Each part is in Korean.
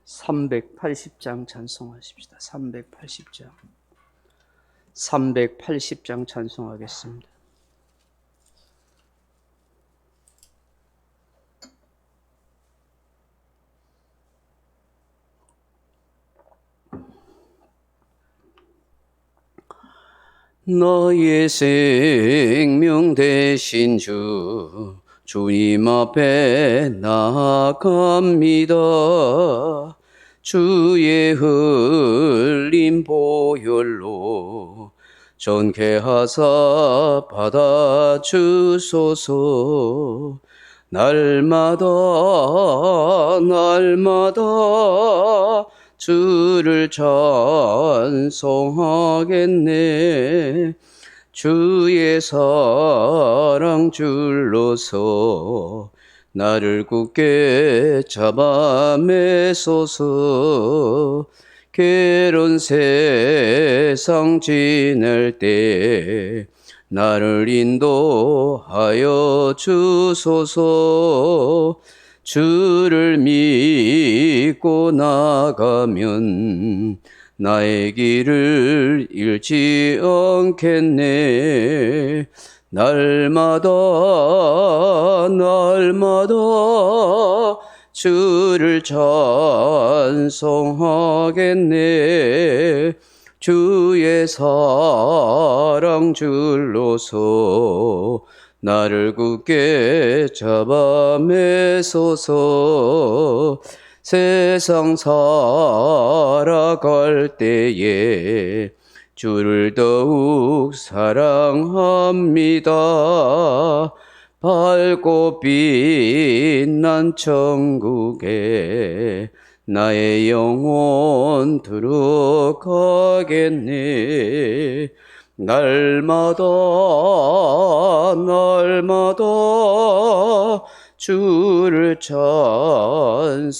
380장 찬송하십시다. 380장. 380장 찬송하겠습니다. 나의 생명 되신 주님 앞에 나아갑니다. 주의 흘린 보혈로 전케하사 받아주소서. 날마다 주를 찬송하겠네. 주의 사랑 줄로서 나를 굳게 잡아 매소서. 괴로운 세상 지낼 때 나를 인도하여 주소서. 주를 믿고 나가면 나의 길을 잃지 않겠네. 날마다 주를 찬송하겠네. 주의 사랑 줄로서 나를 굳게 잡아 매소서. 세상 살아갈 때에 주를 더욱 사랑합니다. 밝고 빛난 천국에 나의 영혼 들어가겠네. 날마다 주를 찬송하겠네.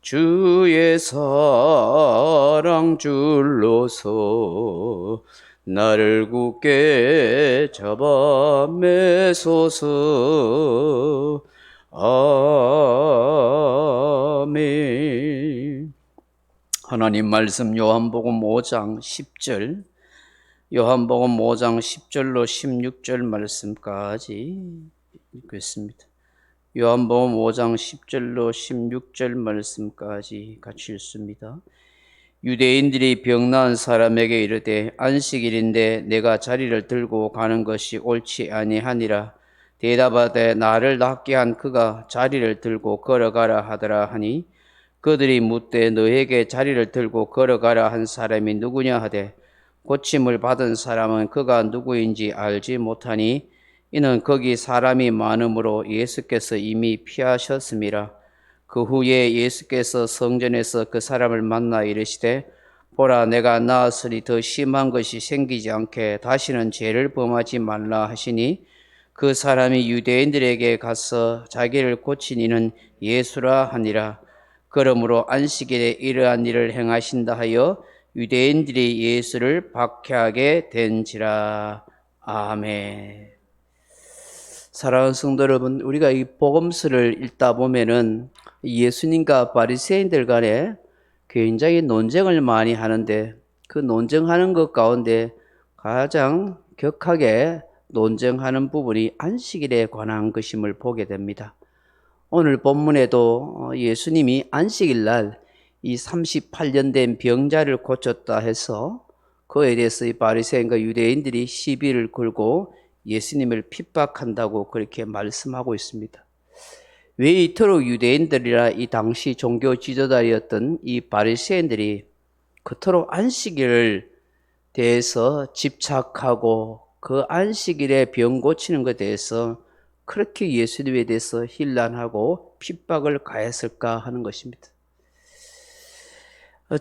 주의 사랑 줄로서 나를 굳게 잡아 매소서. 아멘. 하나님 말씀 요한복음 5장 10절, 요한복음 5장 10절로 16절 말씀까지 읽겠습니다. 요한복음 5장 10절로 16절 말씀까지 같이 읽습니다. 유대인들이 병나은 사람에게 이르되 안식일인데 내가 자리를 들고 가는 것이 옳지 아니하니라. 대답하되 나를 낫게 한 그가 자리를 들고 걸어가라 하더라 하니, 그들이 묻되 너에게 자리를 들고 걸어가라 한 사람이 누구냐 하되 고침을 받은 사람은 그가 누구인지 알지 못하니, 이는 거기 사람이 많음으로 예수께서 이미 피하셨음이라. 그 후에 예수께서 성전에서 그 사람을 만나 이르시되 보라, 내가 나았으니 더 심한 것이 생기지 않게 다시는 죄를 범하지 말라 하시니, 그 사람이 유대인들에게 가서 자기를 고친 이는 예수라 하니라. 그러므로 안식일에 이러한 일을 행하신다 하여 유대인들이 예수를 박해하게 된지라. 아멘. 사랑하는 성도 여러분, 우리가 이 복음서를 읽다 보면은 예수님과 바리새인들 간에 굉장히 논쟁을 많이 하는데, 그 논쟁하는 것 가운데 가장 격하게 논쟁하는 부분이 안식일에 관한 것임을 보게 됩니다. 오늘 본문에도 예수님이 안식일 날 이 38년 된 병자를 고쳤다 해서 그에 대해서 이 바리새인과 유대인들이 시비를 걸고 예수님을 핍박한다고 그렇게 말씀하고 있습니다. 왜 이토록 유대인들이나 이 당시 종교 지도자였던 이 바리새인들이 그토록 안식일을 대해서 집착하고 그 안식일에 병 고치는 것에 대해서 그렇게 예수님에 대해서 힐난하고 핍박을 가했을까 하는 것입니다.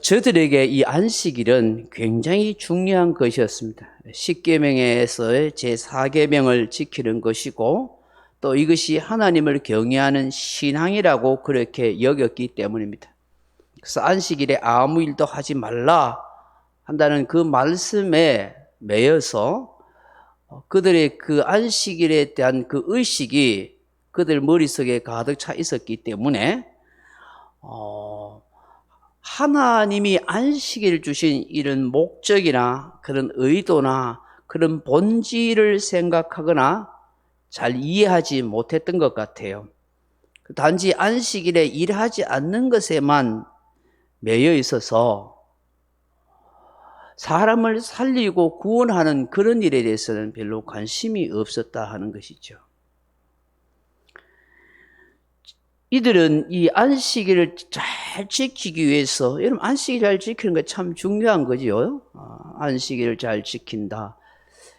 저들에게 이 안식일은 굉장히 중요한 것이었습니다. 십계명에서의 제4계명을 지키는 것이고, 또 이것이 하나님을 경외하는 신앙이라고 그렇게 여겼기 때문입니다. 그래서 안식일에 아무 일도 하지 말라 한다는 그 말씀에 매여서 그들의 그 안식일에 대한 그 의식이 그들 머릿속에 가득 차 있었기 때문에 하나님이 안식일을 주신 이런 목적이나 그런 의도나 그런 본질을 생각하거나 잘 이해하지 못했던 것 같아요. 단지 안식일에 일하지 않는 것에만 매여 있어서 사람을 살리고 구원하는 그런 일에 대해서는 별로 관심이 없었다 하는 것이죠. 이들은 이 안식일을 잘 지키기 위해서, 여러분 안식일 잘 지키는 거 참 중요한 거지요. 안식일을 잘 지킨다.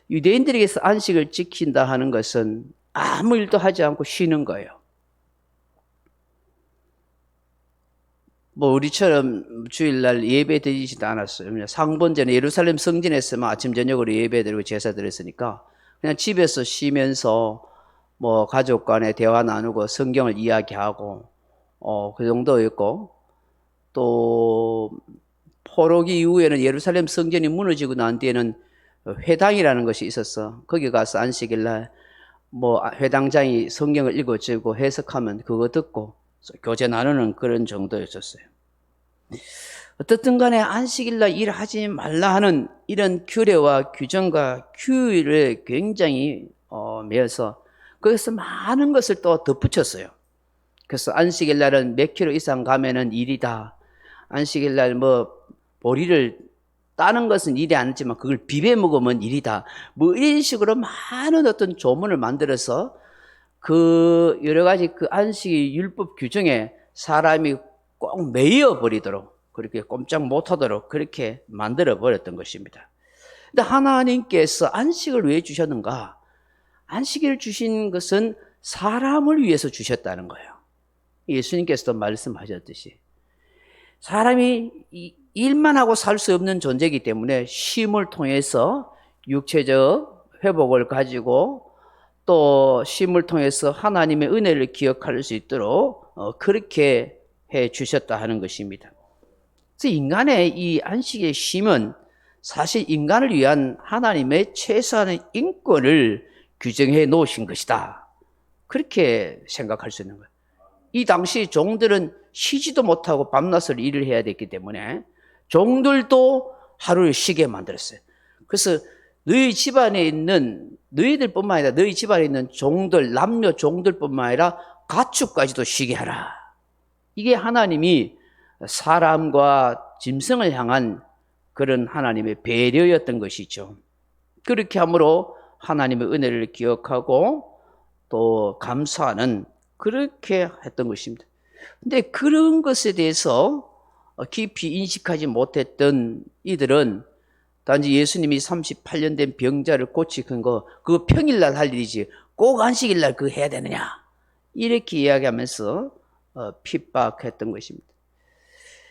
유대인들에게서 안식을 지킨다 하는 것은 아무 일도 하지 않고 쉬는 거예요. 우리처럼 주일날 예배 드리지도 않았어요. 상번제는 예루살렘 성전에서만 아침 저녁으로 예배 드리고 제사 드렸으니까 그냥 집에서 쉬면서 가족 간에 대화 나누고 성경을 이야기하고 그 정도였고, 또 포로기 이후에는 예루살렘 성전이 무너지고 난 뒤에는 회당이라는 것이 있었어. 거기 가서 안식일날 회당장이 성경을 읽어주고 해석하면 그거 듣고 교제 나누는 그런 정도였었어요. 어떻든 간에 안식일날 일하지 말라 하는 이런 규례와 규정과 규율에 굉장히 매여서 거기서 많은 것을 또 덧붙였어요. 그래서 안식일날은 몇 킬로 이상 가면은 일이다. 안식일날 보리를 따는 것은 일이 아니지만 그걸 비벼 먹으면 일이다. 이런 식으로 많은 어떤 조문을 만들어서 그 여러 가지 그 안식일 율법 규정에 사람이 꼭 매여 버리도록, 그렇게 꼼짝 못하도록 그렇게 만들어 버렸던 것입니다. 근데 하나님께서 안식을 왜 주셨는가? 안식일을 주신 것은 사람을 위해서 주셨다는 거예요. 예수님께서도 말씀하셨듯이 사람이 일만 하고 살 수 없는 존재이기 때문에 쉼을 통해서 육체적 회복을 가지고 또 쉼을 통해서 하나님의 은혜를 기억할 수 있도록 그렇게 해 주셨다 하는 것입니다. 그래서 인간의 이 안식의 쉼은 사실 인간을 위한 하나님의 최소한의 인권을 규정해 놓으신 것이다. 그렇게 생각할 수 있는 거예요. 이 당시 종들은 쉬지도 못하고 밤낮을 일을 해야 됐기 때문에 종들도 하루를 쉬게 만들었어요. 그래서 너희 집안에 있는, 너희들뿐만 아니라 너희 집안에 있는 종들, 남녀 종들뿐만 아니라 가축까지도 쉬게 하라. 이게 하나님이 사람과 짐승을 향한 그런 하나님의 배려였던 것이죠. 그렇게 함으로 하나님의 은혜를 기억하고 또 감사하는, 그렇게 했던 것입니다. 근데 그런 것에 대해서 깊이 인식하지 못했던 이들은 단지 예수님이 38년 된 병자를 고치는 거, 그거 평일날 할 일이지 꼭 안식일날 그거 해야 되느냐, 이렇게 이야기하면서 핍박했던 것입니다.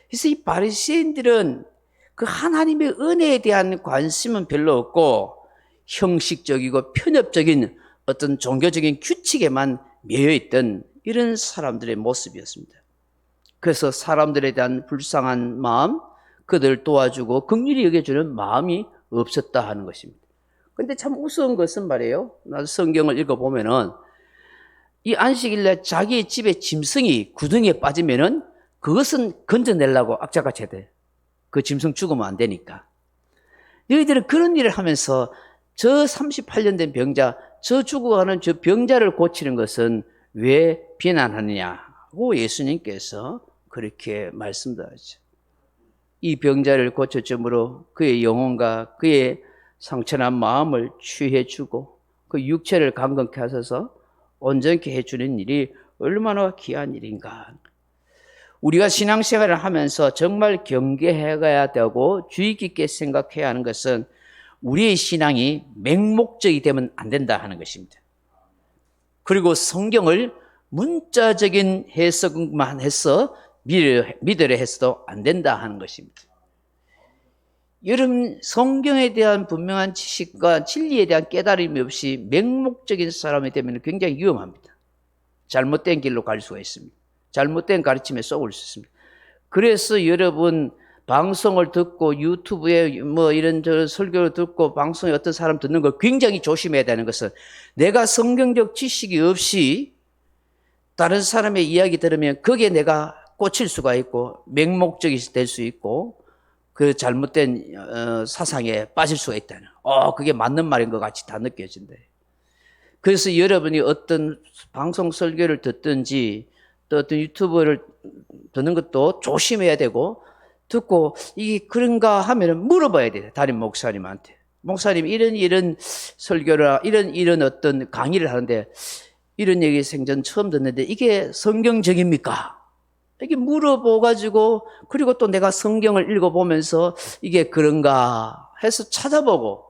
그래서 이 바리새인들은 그 하나님의 은혜에 대한 관심은 별로 없고 형식적이고 편협적인 어떤 종교적인 규칙에만 매여있던 이런 사람들의 모습이었습니다. 그래서 사람들에 대한 불쌍한 마음, 그들을 도와주고 긍휼히 여겨주는 마음이 없었다 하는 것입니다. 그런데 참 우스운 것은 말이에요, 나도 성경을 읽어보면은 이 안식일날 자기의 집에 짐승이 구덩이에 빠지면은 그것은 건져내려고 악착같이 해야 돼. 그 짐승 죽으면 안 되니까. 너희들은 그런 일을 하면서 저 38년 된 병자, 저 죽어가는 저 병자를 고치는 것은 왜 비난하느냐고 예수님께서 그렇게 말씀하시죠. 이 병자를 고쳐줌으로 그의 영혼과 그의 상처난 마음을 치유해주고 그 육체를 강건케 하셔서 온전케 해주는 일이 얼마나 귀한 일인가. 우리가 신앙생활을 하면서 정말 경계해가야 되고 주의 깊게 생각해야 하는 것은 우리의 신앙이 맹목적이 되면 안 된다 하는 것입니다. 그리고 성경을 문자적인 해석만 해서 믿으려 해서도 안 된다 하는 것입니다. 여러분, 성경에 대한 분명한 지식과 진리에 대한 깨달음이 없이 맹목적인 사람이 되면 굉장히 위험합니다. 잘못된 길로 갈 수가 있습니다. 잘못된 가르침에 쏘을 수 있습니다. 그래서 여러분, 방송을 듣고 유튜브에 이런 설교를 듣고 방송에 어떤 사람 듣는 걸 굉장히 조심해야 되는 것은, 내가 성경적 지식이 없이 다른 사람의 이야기 들으면 거기에 내가 꽂힐 수가 있고 맹목적이 될 수 있고 그 잘못된 사상에 빠질 수가 있다는. 그게 맞는 말인 것 같이 다 느껴진대. 그래서 여러분이 어떤 방송 설교를 듣든지 또 어떤 유튜브를 듣는 것도 조심해야 되고, 듣고 이게 그런가 하면은 물어봐야 돼. 담임 목사님한테. 목사님 이런 설교를 이런 어떤 강의를 하는데 이런 얘기 생전 처음 듣는데 이게 성경적입니까? 이렇게 물어보가지고, 그리고 또 내가 성경을 읽어보면서 이게 그런가 해서 찾아보고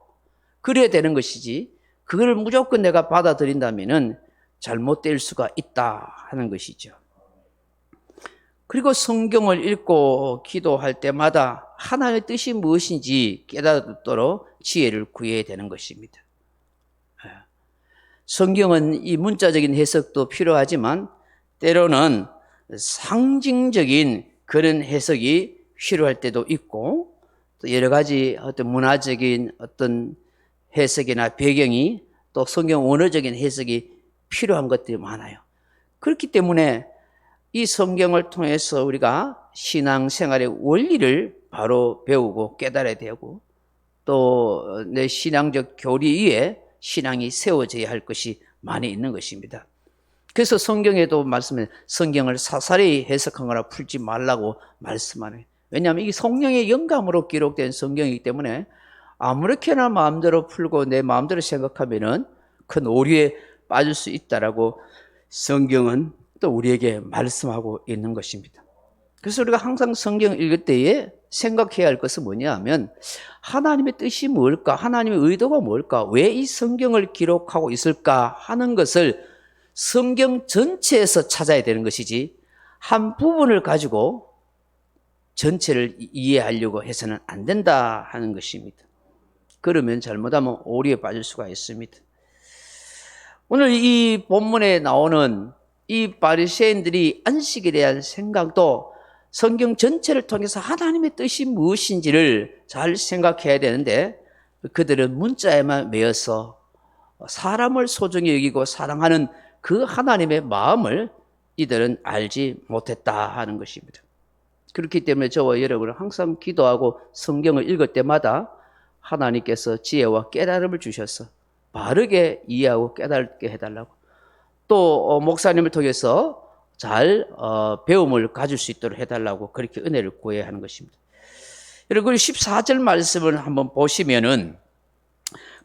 그래야 되는 것이지, 그걸 무조건 내가 받아들인다면은 잘못될 수가 있다 하는 것이죠. 그리고 성경을 읽고 기도할 때마다 하나님의 뜻이 무엇인지 깨닫도록 지혜를 구해야 되는 것입니다. 성경은 이 문자적인 해석도 필요하지만 때로는 상징적인 그런 해석이 필요할 때도 있고, 또 여러 가지 어떤 문화적인 어떤 해석이나 배경이, 또 성경 원어적인 해석이 필요한 것들이 많아요. 그렇기 때문에 이 성경을 통해서 우리가 신앙생활의 원리를 바로 배우고 깨달아야 되고, 또 내 신앙적 교리 위에 신앙이 세워져야 할 것이 많이 있는 것입니다. 그래서 성경에도 말씀해 성경을 사사리 해석하거나 풀지 말라고 말씀하네요. 왜냐하면 이 성령의 영감으로 기록된 성경이기 때문에 아무렇게나 마음대로 풀고 내 마음대로 생각하면은 큰 오류에 빠질 수 있다라고 성경은 또 우리에게 말씀하고 있는 것입니다. 그래서 우리가 항상 성경을 읽을 때에 생각해야 할 것은 뭐냐 하면, 하나님의 뜻이 뭘까? 하나님의 의도가 뭘까? 왜 이 성경을 기록하고 있을까? 하는 것을 성경 전체에서 찾아야 되는 것이지, 한 부분을 가지고 전체를 이해하려고 해서는 안 된다 하는 것입니다. 그러면 잘못하면 오류에 빠질 수가 있습니다. 오늘 이 본문에 나오는 이 바리새인들이 안식에 대한 생각도 성경 전체를 통해서 하나님의 뜻이 무엇인지를 잘 생각해야 되는데, 그들은 문자에만 매여서 사람을 소중히 여기고 사랑하는 그 하나님의 마음을 이들은 알지 못했다 하는 것입니다. 그렇기 때문에 저와 여러분은 항상 기도하고 성경을 읽을 때마다 하나님께서 지혜와 깨달음을 주셔서 바르게 이해하고 깨닫게 해달라고, 또 목사님을 통해서 잘 배움을 가질 수 있도록 해달라고 그렇게 은혜를 구해야 하는 것입니다. 여러분 14절 말씀을 한번 보시면은,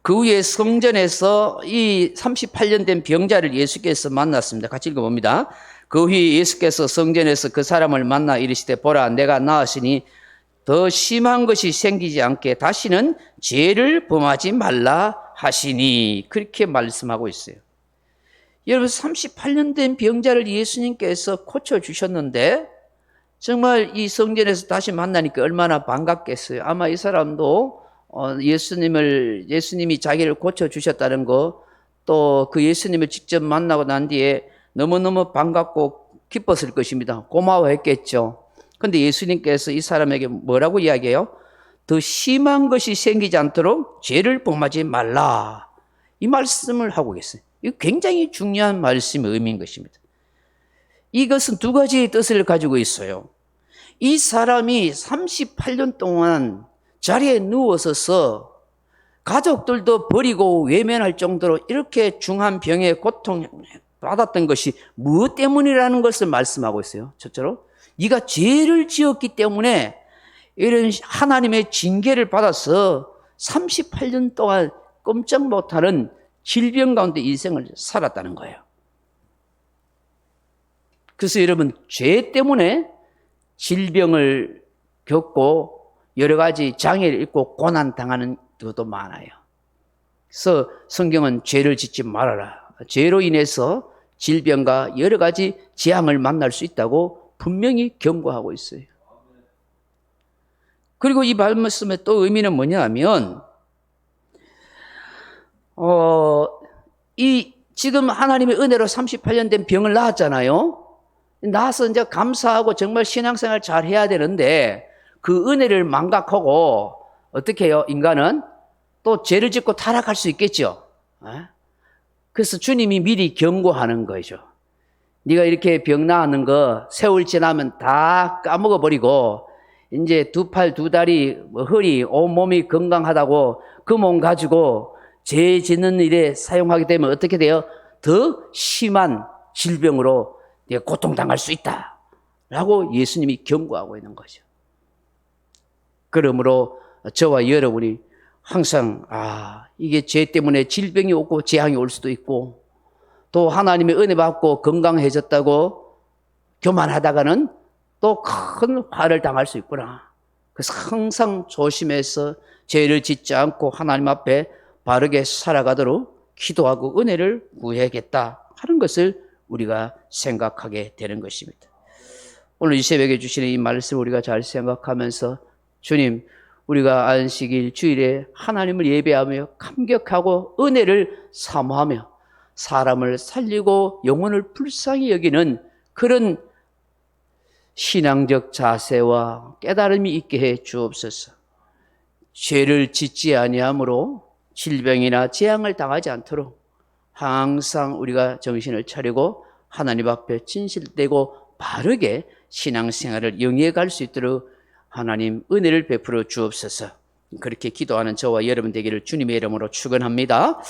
그 후에 성전에서 이 38년 된 병자를 예수께서 만났습니다. 같이 읽어봅니다. 그 후에 예수께서 성전에서 그 사람을 만나 이르시되, 보라 내가 나으시니 더 심한 것이 생기지 않게 다시는 죄를 범하지 말라 하시니, 그렇게 말씀하고 있어요. 여러분 38년 된 병자를 예수님께서 고쳐주셨는데, 정말 이 성전에서 다시 만나니까 얼마나 반갑겠어요. 아마 이 사람도 예수님이 자기를 고쳐주셨다는 거, 또 그 예수님을 직접 만나고 난 뒤에 너무너무 반갑고 기뻤을 것입니다. 고마워했겠죠. 근데 예수님께서 이 사람에게 뭐라고 이야기해요? 더 심한 것이 생기지 않도록 죄를 범하지 말라, 이 말씀을 하고 계세요. 이거 굉장히 중요한 말씀의 의미인 것입니다. 이것은 두 가지의 뜻을 가지고 있어요. 이 사람이 38년 동안 자리에 누워서서 가족들도 버리고 외면할 정도로 이렇게 중한 병에 고통받았던 것이 무엇 때문이라는 것을 말씀하고 있어요. 첫째로, 네가 죄를 지었기 때문에 이런 하나님의 징계를 받아서 38년 동안 꼼짝 못하는 질병 가운데 인생을 살았다는 거예요. 그래서 여러분, 죄 때문에 질병을 겪고 여러 가지 장애를 입고 고난당하는 것도 많아요. 그래서 성경은 죄를 짓지 말아라, 죄로 인해서 질병과 여러 가지 재앙을 만날 수 있다고 분명히 경고하고 있어요. 그리고 이 말씀의 또 의미는 뭐냐 하면, 지금 하나님의 은혜로 38년 된 병을 낳았잖아요. 나서 이제 감사하고 정말 신앙생활 잘 해야 되는데, 그 은혜를 망각하고 어떻게 해요? 인간은 또 죄를 짓고 타락할 수 있겠죠. 그래서 주님이 미리 경고하는 거죠. 네가 이렇게 병 나았는 거 세월 지나면 다 까먹어버리고 이제 두 팔, 두 다리, 허리, 온몸이 건강하다고 그 몸 가지고 죄 짓는 일에 사용하게 되면 어떻게 돼요? 더 심한 질병으로 네가 고통당할 수 있다 라고 예수님이 경고하고 있는 거죠. 그러므로 저와 여러분이 항상 이게 죄 때문에 질병이 오고 재앙이 올 수도 있고 또 하나님의 은혜 받고 건강해졌다고 교만하다가는 또 큰 화를 당할 수 있구나. 그래서 항상 조심해서 죄를 짓지 않고 하나님 앞에 바르게 살아가도록 기도하고 은혜를 구해야겠다 하는 것을 우리가 생각하게 되는 것입니다. 오늘 이 새벽에 주시는 이 말씀을 우리가 잘 생각하면서 주님, 우리가 안식일 주일에 하나님을 예배하며 감격하고 은혜를 사모하며 사람을 살리고 영혼을 불쌍히 여기는 그런 신앙적 자세와 깨달음이 있게 해 주옵소서. 죄를 짓지 아니함으로 질병이나 재앙을 당하지 않도록 항상 우리가 정신을 차리고 하나님 앞에 진실되고 바르게 신앙생활을 영위해 수 있도록 하나님 은혜를 베풀어 주옵소서. 그렇게 기도하는 저와 여러분 되기를 주님의 이름으로 축원합니다.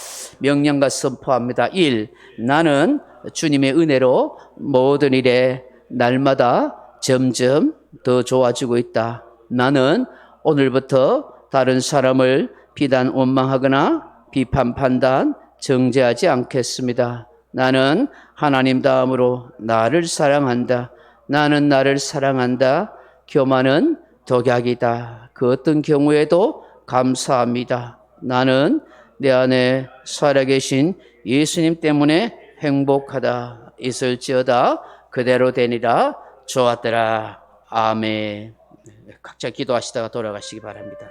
명령과 선포합니다. 1. 나는 주님의 은혜로 모든 일에 날마다 점점 더 좋아지고 있다. 나는 오늘부터 다른 사람을 비단 원망하거나 비판 판단 정죄하지 않겠습니다. 나는 하나님 다음으로 나를 사랑한다. 나는 나를 사랑한다. 교만은 독약이다. 그 어떤 경우에도 감사합니다. 나는 내 안에 살아계신 예수님 때문에 행복하다. 있을지어다 그대로 되니라. 좋았더라. 아멘. 각자 기도하시다가 돌아가시기 바랍니다.